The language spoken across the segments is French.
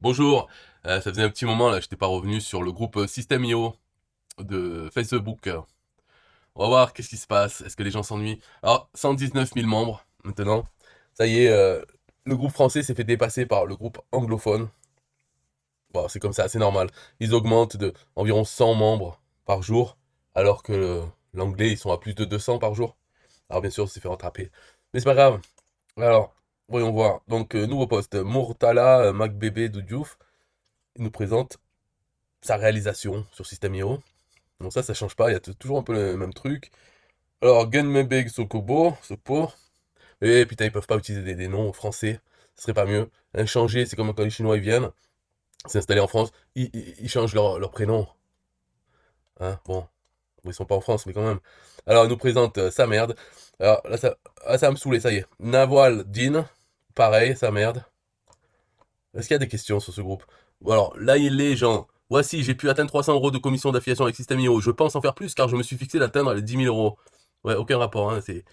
Bonjour, ça faisait un petit moment là, j'étais pas revenu sur le groupe System.io de Facebook. On va voir qu'est-ce qui se passe, est-ce que les gens s'ennuient. Alors, 119 000 membres maintenant. Ça y est, le groupe français s'est fait dépasser par le groupe anglophone. Bon, c'est comme ça, c'est normal. Ils augmentent de environ 100 membres par jour, alors que l'anglais, ils sont à plus de 200 par jour. Alors bien sûr, ça s'est fait rattraper. Mais c'est pas grave. Alors, voyons voir. Donc, nouveau poste. Murtala Makbebe Diouf, il nous présente sa réalisation sur System.io. Donc ça change pas, il y a toujours un peu le même truc. Alors, Gunmebeg Sokobo, Sopo. Et putain, ils peuvent pas utiliser des noms français, ce serait pas mieux. Changer, c'est comme quand les Chinois ils viennent s'installer en France, ils changent leur prénom. Hein, bon, ils sont pas en France, mais quand même. Alors, ils nous présente sa merde. Alors là, ça va me saouler, ça y est. Nawal Din, pareil, sa merde. Est-ce qu'il y a des questions sur ce groupe? Bon, alors, là, il est, gens. Voici, j'ai pu atteindre 300 euros de commission d'affiliation avec System.io. Je pense en faire plus car je me suis fixé d'atteindre les 10 000 euros. Ouais, aucun rapport, hein. C'est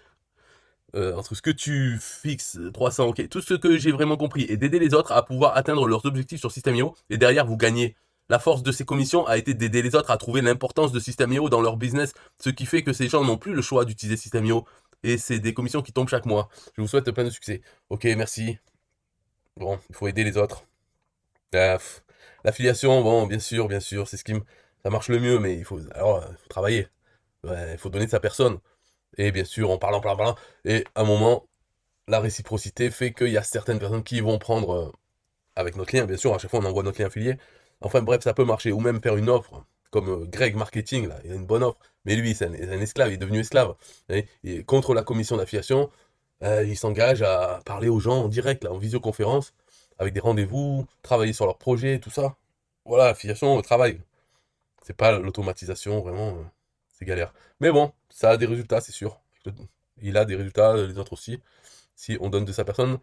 entre ce que tu fixes, 300, ok. Tout ce que j'ai vraiment compris est d'aider les autres à pouvoir atteindre leurs objectifs sur System.io et derrière, vous gagnez. La force de ces commissions a été d'aider les autres à trouver l'importance de System.io dans leur business, ce qui fait que ces gens n'ont plus le choix d'utiliser System.io. Et c'est des commissions qui tombent chaque mois. Je vous souhaite plein de succès. Ok, merci. Bon, il faut aider les autres. L'affiliation, bon, bien sûr, c'est ce qui ça marche le mieux, mais il faut travailler. Ouais, il faut donner de sa personne. Et bien sûr, en parlant. Et à un moment, la réciprocité fait qu'il y a certaines personnes qui vont prendre avec notre lien, bien sûr, à chaque fois on envoie notre lien affilié. Enfin bref, ça peut marcher. Ou même faire une offre, comme Greg Marketing, là, il a une bonne offre. Mais lui, c'est un esclave, il est devenu esclave. Et contre la commission d'affiliation, il s'engage à parler aux gens en direct, là, en visioconférence, avec des rendez-vous, travailler sur leur projet, tout ça. Voilà, l'affiliation au travail. C'est pas l'automatisation, vraiment, c'est galère. Mais bon, ça a des résultats, c'est sûr. Il a des résultats, les autres aussi, si on donne de sa personne.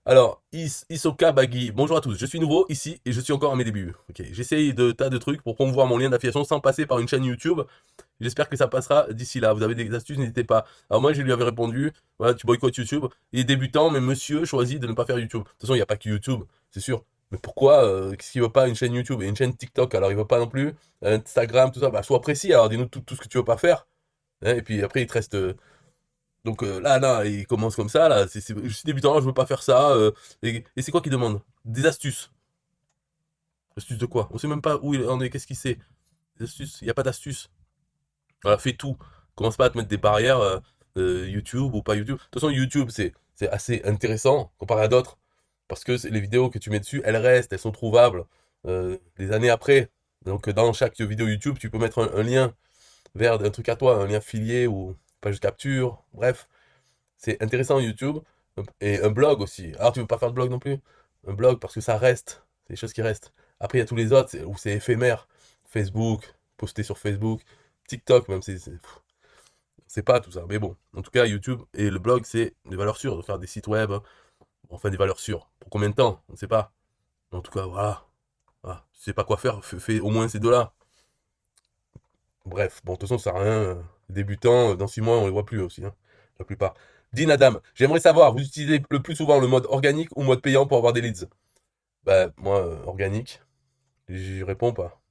Alors, Isoka Bagui, bonjour à tous, je suis nouveau ici et je suis encore à mes débuts. Ok, j'essaye de tas de trucs pour promouvoir mon lien d'affiliation sans passer par une chaîne YouTube. J'espère que ça passera d'ici là. Vous avez des astuces, n'hésitez pas. Alors moi, je lui avais répondu, voilà, tu boycottes YouTube. Il est débutant, mais monsieur choisit de ne pas faire YouTube. De toute façon, il n'y a pas que YouTube, c'est sûr. Mais pourquoi qu'est-ce qu'il veut pas une chaîne YouTube et une chaîne TikTok? Alors il veut pas non plus. Instagram, tout ça. Bah sois précis, alors dis-nous tout ce que tu veux pas faire. Hein, et puis après, il te reste. Donc là, il commence comme ça, là. Je suis débutant, je veux pas faire ça. Et c'est quoi qu'il demande? Des astuces. Astuces de quoi? On sait même pas où il en est, qu'est-ce qu'il sait. Des astuces, il n'y a pas d'astuces. Voilà, fais tout. Commence pas à te mettre des barrières YouTube ou pas YouTube. De toute façon, YouTube, c'est assez intéressant comparé à d'autres. Parce que les vidéos que tu mets dessus, elles restent, elles sont trouvables des années après. Donc dans chaque vidéo YouTube, tu peux mettre un lien vers un truc à toi, un lien affilié ou page de capture. Bref, c'est intéressant YouTube. Et un blog aussi. Alors tu veux pas faire de blog non plus? Un blog parce que ça reste. C'est des choses qui restent. Après, il y a tous les autres où c'est éphémère. Facebook, poster sur Facebook. TikTok même, c'est pas tout ça. Mais bon, en tout cas, YouTube et le blog, c'est des valeurs sûres. De faire des sites web, enfin des valeurs sûres. Pour combien de temps? On ne sait pas. En tout cas, voilà. Voilà. Tu sais pas quoi faire, fais au moins ces deux-là. Bref, bon, de toute façon, ça sert à rien. Débutants, dans 6 mois, on les voit plus aussi, hein, la plupart. Dean Adam, j'aimerais savoir, vous utilisez le plus souvent le mode organique ou mode payant pour avoir des leads? Bah, moi, organique. J'y réponds pas.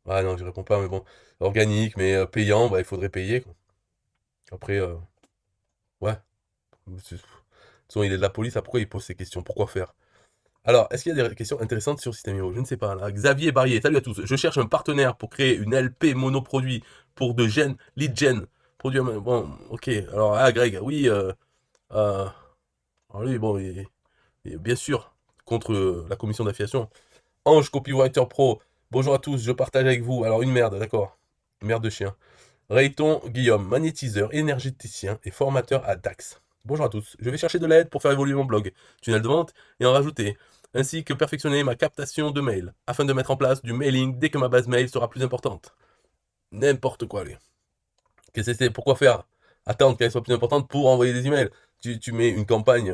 Ah non, j'y réponds pas, mais bon. Organique, mais payant, bah, il faudrait payer, quoi. Après, ouais. De toute façon, il est de la police, pourquoi il pose ces questions? Pourquoi faire? Alors, est-ce qu'il y a des questions intéressantes sur System.io? Je ne sais pas. Là. Xavier Barrier, salut à tous. Je cherche un partenaire pour créer une LP monoproduit pour de gen, lead gen. Produit, bon, ok. Alors, Greg, oui. Euh, alors lui, bon, il est bien sûr contre la commission d'affiliation. Ange, copywriter pro. Bonjour à tous, je partage avec vous. Alors, une merde, d'accord. Merde de chien. Rayton Guillaume, magnétiseur, énergéticien et formateur à DAX. Bonjour à tous, je vais chercher de l'aide pour faire évoluer mon blog, tunnel de vente et en rajouter, ainsi que perfectionner ma captation de mails, afin de mettre en place du mailing dès que ma base mail sera plus importante. N'importe quoi, lui. Qu'est-ce que c'est? Pourquoi faire? Attendre qu'elle soit plus importante pour envoyer des emails. Tu mets une campagne,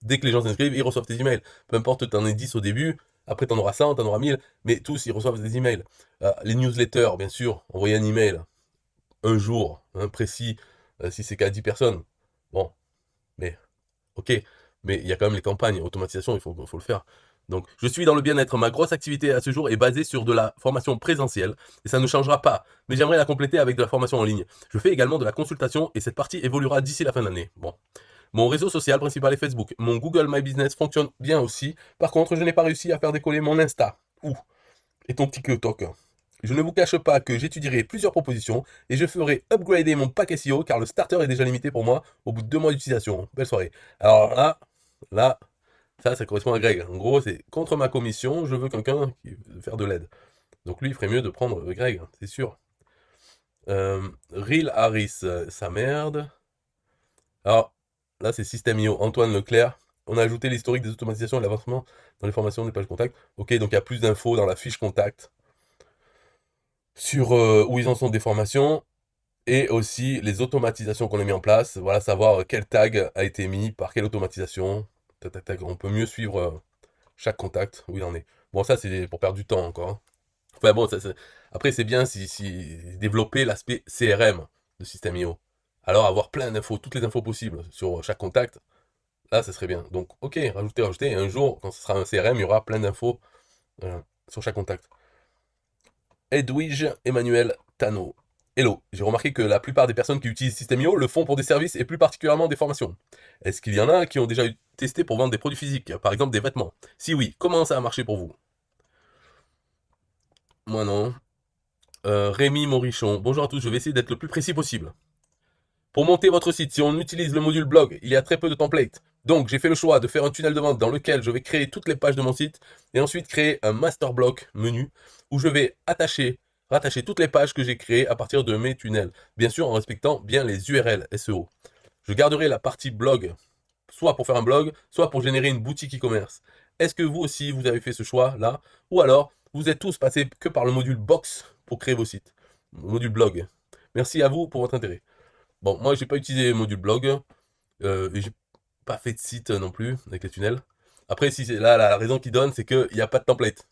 dès que les gens s'inscrivent, ils reçoivent tes emails. Peu importe, t'en aies 10 au début, après t'en auras 100, t'en auras 1000, mais tous, ils reçoivent des emails. Les newsletters, bien sûr, envoyer un email un jour précis, si c'est qu'à 10 personnes. Bon, mais ok, mais il y a quand même les campagnes, automatisation, il faut le faire. Donc, je suis dans le bien-être. Ma grosse activité à ce jour est basée sur de la formation présentielle et ça ne changera pas. Mais j'aimerais la compléter avec de la formation en ligne. Je fais également de la consultation et cette partie évoluera d'ici la fin de l'année. Bon. Mon réseau social principal est Facebook. Mon Google My Business fonctionne bien aussi. Par contre, je n'ai pas réussi à faire décoller mon Insta. Ouh. Et ton TikTok. Je ne vous cache pas que j'étudierai plusieurs propositions et je ferai upgrader mon pack SEO car le starter est déjà limité pour moi au bout de 2 mois d'utilisation. Belle soirée. Alors là, ça correspond à Greg. En gros, c'est contre ma commission, je veux quelqu'un qui veut faire de l'aide. Donc lui, il ferait mieux de prendre Greg, c'est sûr. Real Harris, sa merde. Alors, là, c'est System.io. Antoine Leclerc. On a ajouté l'historique des automatisations et l'avancement dans les formations des pages contact. Ok, donc il y a plus d'infos dans la fiche contact sur où ils en sont des formations et aussi les automatisations qu'on a mis en place. Voilà, savoir quel tag a été mis par quelle automatisation. Tac, tac, tac. On peut mieux suivre chaque contact où il en est. Bon, ça, c'est pour perdre du temps encore, hein. Enfin bon, après, c'est bien si développer l'aspect CRM de System.io. Alors, avoir plein d'infos, toutes les infos possibles sur chaque contact, là, ça serait bien. Donc, ok, rajouter. Et un jour, quand ce sera un CRM, il y aura plein d'infos sur chaque contact. Edwige Emmanuel Tano. Hello, j'ai remarqué que la plupart des personnes qui utilisent System.io le font pour des services et plus particulièrement des formations. Est-ce qu'il y en a qui ont déjà testé pour vendre des produits physiques, par exemple des vêtements? Si oui, comment ça a marché pour vous? Moi non. Rémi Morichon. Bonjour à tous, je vais essayer d'être le plus précis possible. Pour monter votre site, si on utilise le module blog, il y a très peu de templates. Donc j'ai fait le choix de faire un tunnel de vente dans lequel je vais créer toutes les pages de mon site et ensuite créer un master block menu où je vais rattacher toutes les pages que j'ai créées à partir de mes tunnels. Bien sûr en respectant bien les URL SEO. Je garderai la partie blog, soit pour faire un blog, soit pour générer une boutique e-commerce. Est-ce que vous aussi vous avez fait ce choix là? Ou alors vous êtes tous passés que par le module box pour créer vos sites? Le module blog. Merci à vous pour votre intérêt. Bon, moi, j'ai pas utilisé le module blog, et j'ai pas fait de site non plus avec les tunnels. Après, si c'est là, la raison qu'ils donnent, c'est qu'il n'y a pas de template.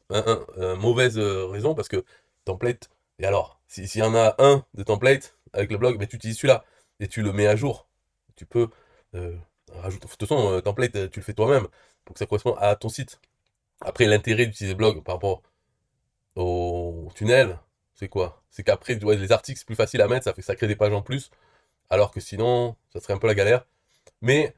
Mauvaise raison, parce que template, et alors, s'il y en a un de template avec le blog, ben, tu utilises celui-là, et tu le mets à jour. Tu peux rajouter. De toute façon, template, tu le fais toi-même, pour que ça corresponde à ton site. Après, l'intérêt d'utiliser le blog par rapport au tunnel, c'est quoi? C'est qu'après, ouais, les articles, c'est plus facile à mettre, ça crée des pages en plus. Alors que sinon, ça serait un peu la galère. Mais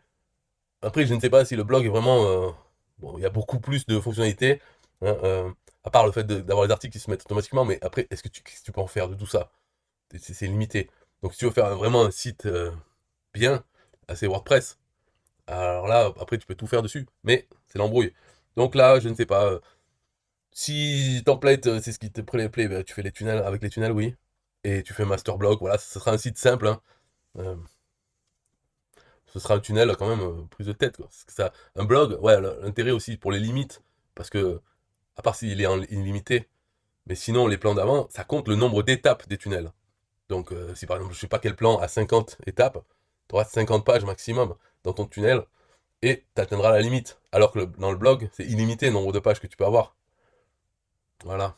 après, je ne sais pas si le blog est vraiment. Bon, il y a beaucoup plus de fonctionnalités, hein, à part le fait d'avoir les articles qui se mettent automatiquement. Mais après, qu'est-ce que tu peux en faire de tout ça? C'est limité. Donc, si tu veux faire vraiment un site bien, assez WordPress, alors là, après, tu peux tout faire dessus. Mais c'est l'embrouille. Donc là, je ne sais pas. Si template, c'est ce qui te plaît, ben, tu fais les tunnels avec les tunnels, oui. Et tu fais master blog. Voilà, ce sera un site simple, hein. Euh, Ce sera un tunnel quand même prise de tête, quoi. Parce que ça, un blog, ouais, l'intérêt aussi pour les limites, parce que, à part s'il est en illimité, mais sinon les plans d'avant, ça compte le nombre d'étapes des tunnels. Donc si par exemple, je sais pas quel plan a 50 étapes, tu auras 50 pages maximum dans ton tunnel, et tu atteindras la limite. Alors que dans le blog, c'est illimité le nombre de pages que tu peux avoir. Voilà.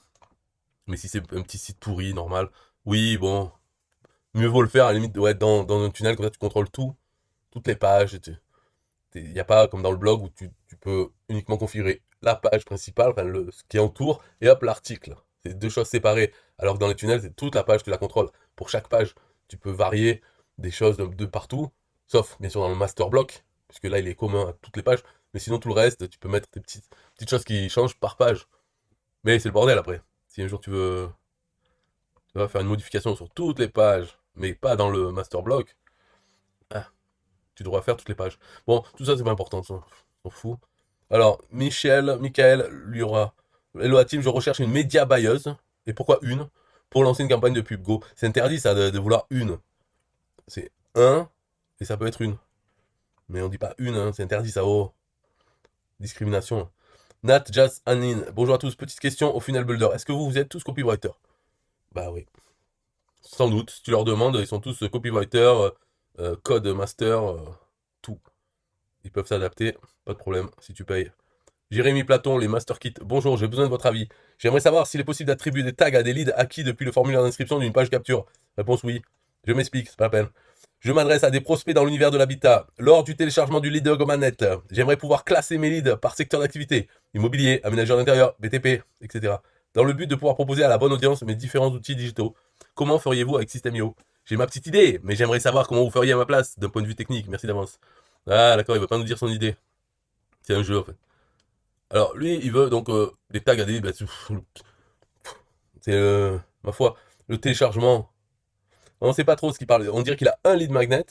Mais si c'est un petit site pourri, normal, oui, bon, mieux vaut le faire à la limite, ouais, dans un tunnel, comme ça tu contrôles tout, toutes les pages, il n'y a pas comme dans le blog où tu peux uniquement configurer la page principale, enfin ce qui entoure, et hop, l'article. C'est deux choses séparées. Alors que dans les tunnels, c'est toute la page, tu la contrôles. Pour chaque page, tu peux varier des choses de partout, sauf bien sûr dans le master block, puisque là il est commun à toutes les pages. Mais sinon, tout le reste, tu peux mettre des petites choses qui changent par page. Mais c'est le bordel après. Si un jour tu vas faire une modification sur toutes les pages, mais pas dans le master block, ah, tu devras faire toutes les pages. Bon, tout ça, c'est pas important, ça. On s'en fout. Alors, Michael Lura. Hello à team, je recherche une média buyeuse. Et pourquoi une? Pour lancer une campagne de pub. Go. C'est interdit, ça, de vouloir une. C'est un, et ça peut être une. Mais on dit pas une, hein, c'est interdit, ça. Oh. Discrimination. Nat, Jazz, Anine. Bonjour à tous. Petite question au Funnel Builder. Est-ce que vous êtes tous copywriter? Bah oui. Sans doute. Si tu leur demandes, ils sont tous copywriter, code master, tout. Ils peuvent s'adapter, pas de problème, si tu payes. Jérémy Platon, les Master Kits. Bonjour, j'ai besoin de votre avis. J'aimerais savoir s'il est possible d'attribuer des tags à des leads acquis depuis le formulaire d'inscription d'une page capture. Réponse oui. Je m'explique, c'est pas la peine. Je m'adresse à des prospects dans l'univers de l'habitat. Lors du téléchargement du lead manette, j'aimerais pouvoir classer mes leads par secteur d'activité, immobilier, aménageur d'intérieur, BTP, etc. Dans le but de pouvoir proposer à la bonne audience mes différents outils digitaux. Comment feriez-vous avec System.io? J'ai ma petite idée, mais j'aimerais savoir comment vous feriez à ma place, d'un point de vue technique. Merci d'avance. Ah, d'accord, il veut pas nous dire son idée. C'est un jeu, en fait. Alors, lui, il veut donc des tags à des... bah, c'est, ma foi, le téléchargement. On sait pas trop ce qu'il parle. On dirait qu'il a un lead magnet,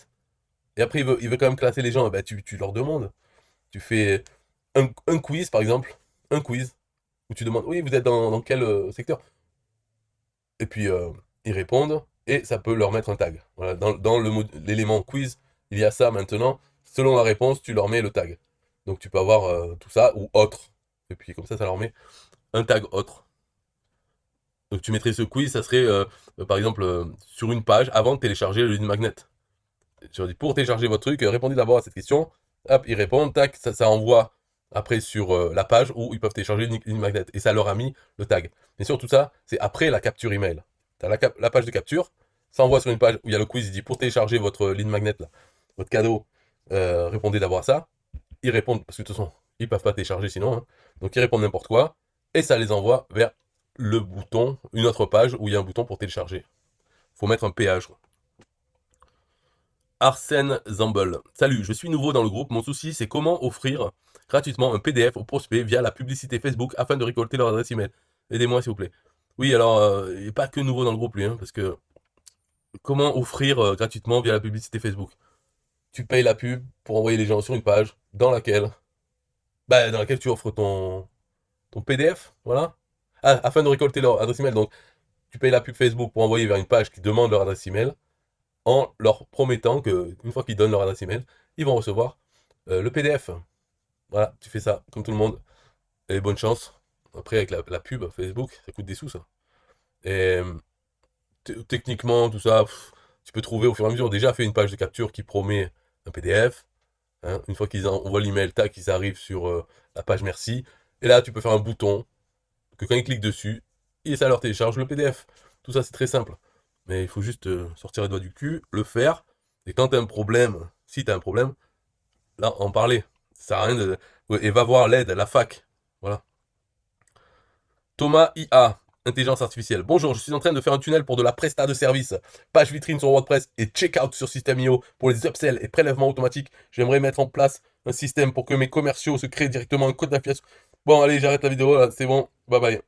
et après, il veut quand même classer les gens. Bah, tu leur demandes. Tu fais un quiz, par exemple. Un quiz. Où tu demandes, oui, vous êtes dans quel secteur? Et puis, ils répondent. Et ça peut leur mettre un tag. Voilà, dans l'élément quiz, il y a ça maintenant. Selon la réponse, tu leur mets le tag. Donc tu peux avoir tout ça, ou autre. Et puis comme ça leur met un tag autre. Donc tu mettrais ce quiz, ça serait par exemple sur une page avant de télécharger le lead magnet. Tu leur dis pour télécharger votre truc, répondez d'abord à cette question. Hop, ils répondent, tac, ça envoie après sur la page où ils peuvent télécharger le lead magnet. Et ça leur a mis le tag. Bien sûr, tout ça, c'est après la capture email. Tu as la page de capture, ça envoie sur une page où il y a le quiz, il dit pour télécharger votre lead magnet, là, votre cadeau, répondez d'abord à ça. Ils répondent, parce que de toute façon, ils peuvent pas télécharger sinon. Hein. Donc ils répondent n'importe quoi, et ça les envoie vers le bouton, une autre page où il y a un bouton pour télécharger. Faut mettre un péage. Arsène Zambel. Salut, je suis nouveau dans le groupe. Mon souci, c'est comment offrir gratuitement un PDF aux prospects via la publicité Facebook afin de récolter leur adresse email. Aidez-moi, s'il vous plaît. Oui, alors, il n'est pas que nouveau dans le groupe, lui, hein, parce que comment offrir gratuitement via la publicité Facebook? Tu payes la pub pour envoyer les gens sur une page dans laquelle tu offres ton PDF, voilà. Ah, afin de récolter leur adresse email. Donc, tu payes la pub Facebook pour envoyer vers une page qui demande leur adresse email en leur promettant que une fois qu'ils donnent leur adresse email, ils vont recevoir le PDF. Voilà, tu fais ça comme tout le monde. Et bonne chance. Après, avec la pub Facebook, ça coûte des sous, ça. Et techniquement, tout ça, tu peux trouver au fur et à mesure. Déjà, fait une page de capture qui promet un PDF. Hein. Une fois qu'ils envoient l'email, tac, ils arrivent sur la page merci. Et là, tu peux faire un bouton que quand ils cliquent dessus, et ça leur télécharge le PDF. Tout ça, c'est très simple. Mais il faut juste sortir les doigts du cul, le faire. Et quand tu as un problème, si tu as un problème, là, en parler. Ça sert à rien de... Et va voir l'aide, la fac. Voilà. Thomas IA, intelligence artificielle. Bonjour, je suis en train de faire un tunnel pour de la presta de service. Page vitrine sur WordPress et checkout sur System.io pour les upsells et prélèvements automatiques. J'aimerais mettre en place un système pour que mes commerciaux se créent directement un code d'affiliation. Bon, allez, j'arrête la vidéo là, c'est bon. Bye bye.